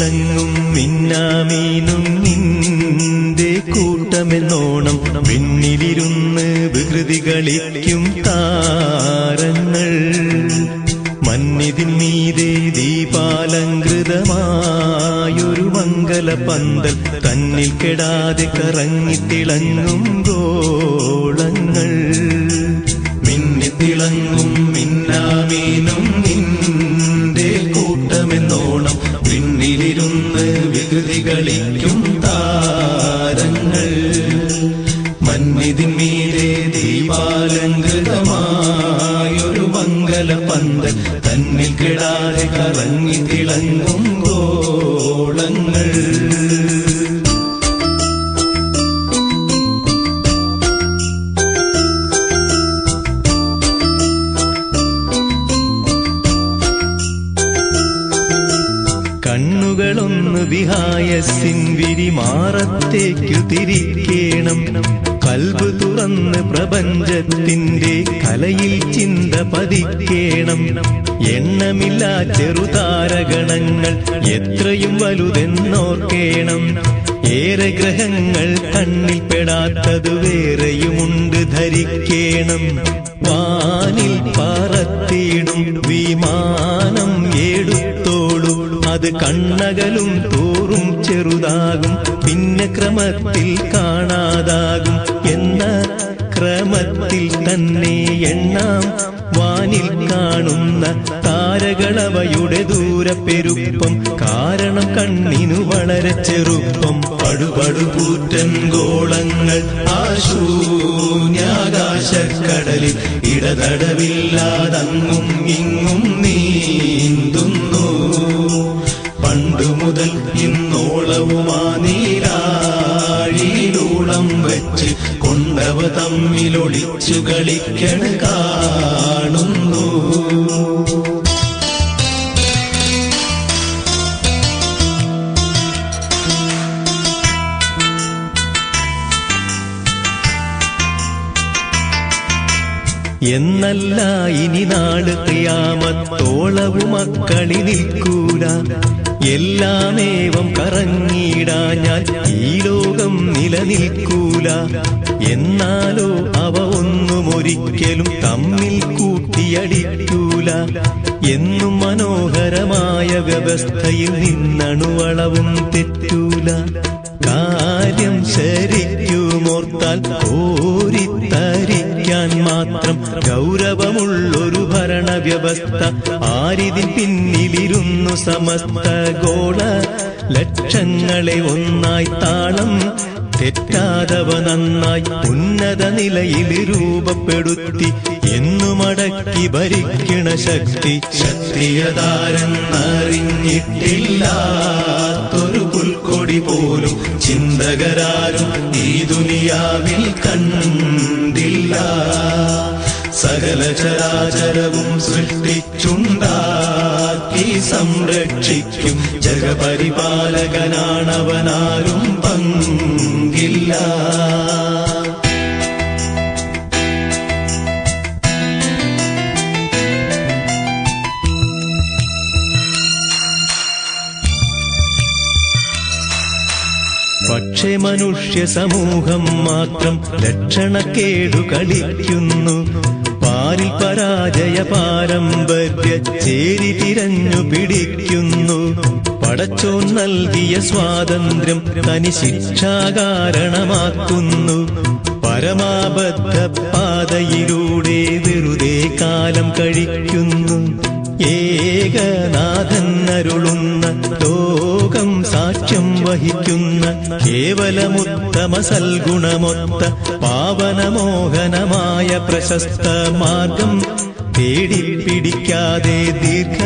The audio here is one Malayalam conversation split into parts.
തിളങ്ങും മിന്നാമീനും നിന്റെ കൂട്ടമെന്നോണം വിണ്ണിലിരുന്ന് വികൃതി കളിക്കും താരങ്ങൾ. മന്നിതിൻ മീതെ ദീപാലങ്കൃതമായൊരു മംഗലപന്തൽ തന്നിൽ കെടാതെ കറങ്ങിത്തിളങ്ങും ഗോളങ്ങൾ. മിന്നിത്തിളങ്ങും മിന്നാമീനും നിന്റെ കൂട്ടമെന്നോണം വിണ്ണിലിരുന്ന് വികൃതി കളിക്കും താരങ്ങൾ. മന്നിതിൻ മീതെ ദീപാലങ്കൃതമായൊരു മംഗലപന്തൽ തന്നിൽ കെടാതെ കറങ്ങിത്തിളങ്ങും ഗോളങ്ങൾ. കണ്ണുകളൊന്നു വിഹായസിൻ വിരിമാറത്തേക്കു തിരിക്കേണം. കൽബ് തുറന്ന് പ്രപഞ്ചത്തിന്റെ കലയിൽ ചിന്ത പതിക്കേണം. എണ്ണമില്ലാ ചെറുതാരഗണങ്ങൾ എത്രയും വലുതെന്നോർക്കേണം. ഏറെ ഗ്രഹങ്ങൾ കണ്ണിൽ പെടാത്തത് വേറെയുമുണ്ട് ധരിക്കേണം. വാനിൽ പറത്തിയിടും വിമാനം എടുത്തോളൂ, അത് കണ്ണകലും തോറും ചെറുതാകും, പിന്നെ ക്രമത്തിൽ കാണാതാകും. എന്ന ക്രമത്തിൽ തന്നെ എണ്ണാം വാനിൽ കാണുന്ന താരകളവയുടെ ദൂരപ്പെരുപ്പം. കാരണം കണ്ണിനു വളരെ ചെറുപ്പം. പടുപടുകൂറ്റൻ ഗോളങ്ങൾ ആശൂന്യാകാശക്കടലിൽ ഇടതടവില്ലാതങ്ങും ഇങ്ങും നീന്തുന്നു. പണ്ടുമുതൽ ഇന്നോളവുമാ നീരാഴിയിലൂളം വെച്ച് കൊണ്ടവ തമ്മിലൊളിച്ചു കളിക്കണ കാണുന്നു. എന്നല്ല ഇനി നാട് ഖിയാമത്തോളവും മക്കളി നിൽക്കൂല. എല്ലാമേവം കറങ്ങിയിടാഞ്ഞാൽ ഈ ലോകം നിലനിൽക്കൂല. എന്നാലോ അവ ഒന്നുമൊരിക്കലും തമ്മിൽ കൂട്ടിയടിക്കൂല. എന്നും മനോഹരമായ വ്യവസ്ഥയിൽ നിന്നണുവളവും തെറ്റൂല. കാര്യം ശരിക്കുമോർത്താൽ കോരിത്തരിക്കാൻ മാത്രം ഗൗരവമുള്ളൊരു ഭരണവ്യവസ്ഥ. ആരിതിൻ പിന്നിലിരുന്നു സമസ്ത ഗോള ലക്ഷങ്ങളെ ഒന്നായി താളം തെറ്റാതവ നന്നായി ഉന്നത നിലയിൽ രൂപപ്പെടുത്തി എന്നുമടക്കി ഭരിക്കണ ശക്തി. ശക്തിയതാരെന്നറിഞ്ഞിട്ടില്ലാത്തൊരു പുൽക്കൊടി പോലും ചിന്തകരാരും ഈ ദുനിയാവിൽ കണ്ടില്ല. സകല ചരാചരവും സൃഷ്ടിച്ചുണ്ടാക്കി സംരക്ഷിക്കും ജഗപരിപാലകനാണവനാരും പങ്കില്ല. പക്ഷേ മനുഷ്യ സമൂഹം മാത്രം ലക്ഷണക്കേടു കളിക്കുന്നു. പാരിൽ പരാജയ പാരമ്പര്യ ചേരി തിരഞ്ഞു പിടിക്കുന്നു. പടച്ചോൻ നൽകിയ സ്വാതന്ത്ര്യം തനി ശിക്ഷാകാരണമാക്കുന്നു. പരമാബദ്ധ പാതയിലൂടെ വെറുതെ കാലം കഴിക്കുന്നു. ഏകനാഥൻ അരുളുന്ന ലോകം സാക്ഷ്യം വഹിക്കുന്ന കേവലമുത്തമ സൽഗുണമൊത്ത പാവനമോഹനമായ പ്രശസ്ത മാർഗം തേടിപ്പിടിക്കാതെ ദീർഘ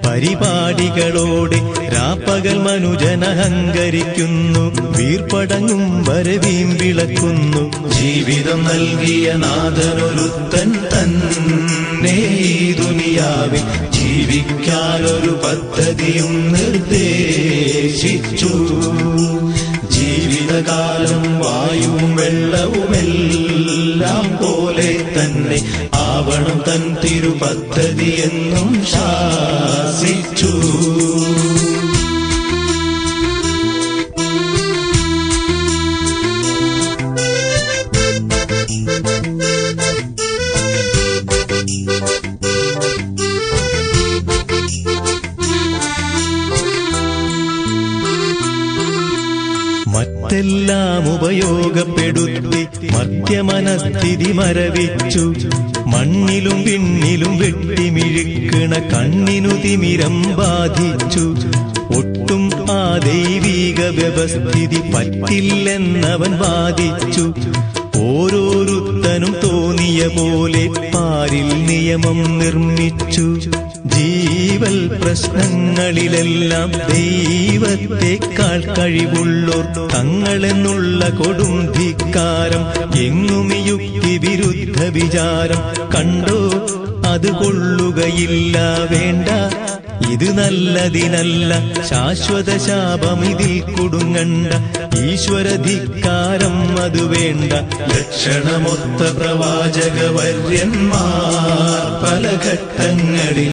പരിപാടികളോടെ രാപ്പകൽ മനുജനഹങ്കരിക്കുന്നു. വീർപ്പടങ്ങും വരവീം വിളക്കുന്നു. ജീവിതം നൽകിയ നാഥനൊരുത്തൻ തന്നെ ഈ ദുനിയാവിൽ ജീവിക്കാനൊരു പദ്ധതിയും നിർദ്ദേശിച്ചു. ജീവിതകാലം വായുവും വെള്ളവുമെല്ലാം പോലെ തന്നെ ആവണം തൻ തിരുപദ്ധതി എന്നും ശാസിച്ചു. മറ്റെല്ലാം ഉപയോഗപ്പെടുത്തി മർത്യമനസ്ഥിതി മരവിച്ചു. മണ്ണിലും വിണ്ണിലും വെട്ടിമിഴുക്കണ കണ്ണിനു തിമിരം ബാധിച്ചു. ഒട്ടും ആ ദൈവീക വ്യവസ്ഥിതി പറ്റില്ലെന്നവൻ വാദിച്ചു. ഓരോരുത്തനും തോന്നിയ പോലെ പാരിൽ നിയമം നിർമ്മിച്ചു. ജീവൽ പ്രശ്നങ്ങളിലെല്ലാം ദൈവത്തെക്കാൾ കഴിവുള്ളോർ തങ്ങളെന്നുള്ള കൊടും ധിക്കാരം, എങ്ങും യുക്തി വിരുദ്ധ വിചാരം കണ്ടോ, അത് കൊള്ളുകയില്ല, വേണ്ട, ഇത് നല്ലതിനല്ല, ശാശ്വത ശാപം ഇതിൽ കുടുങ്ങണ്ട, ഈശ്വരധിക്കാരം അത് വേണ്ട. ലക്ഷണമൊത്ത പ്രവാചക വര്യന്മാർ പല ഘട്ടങ്ങളിൽ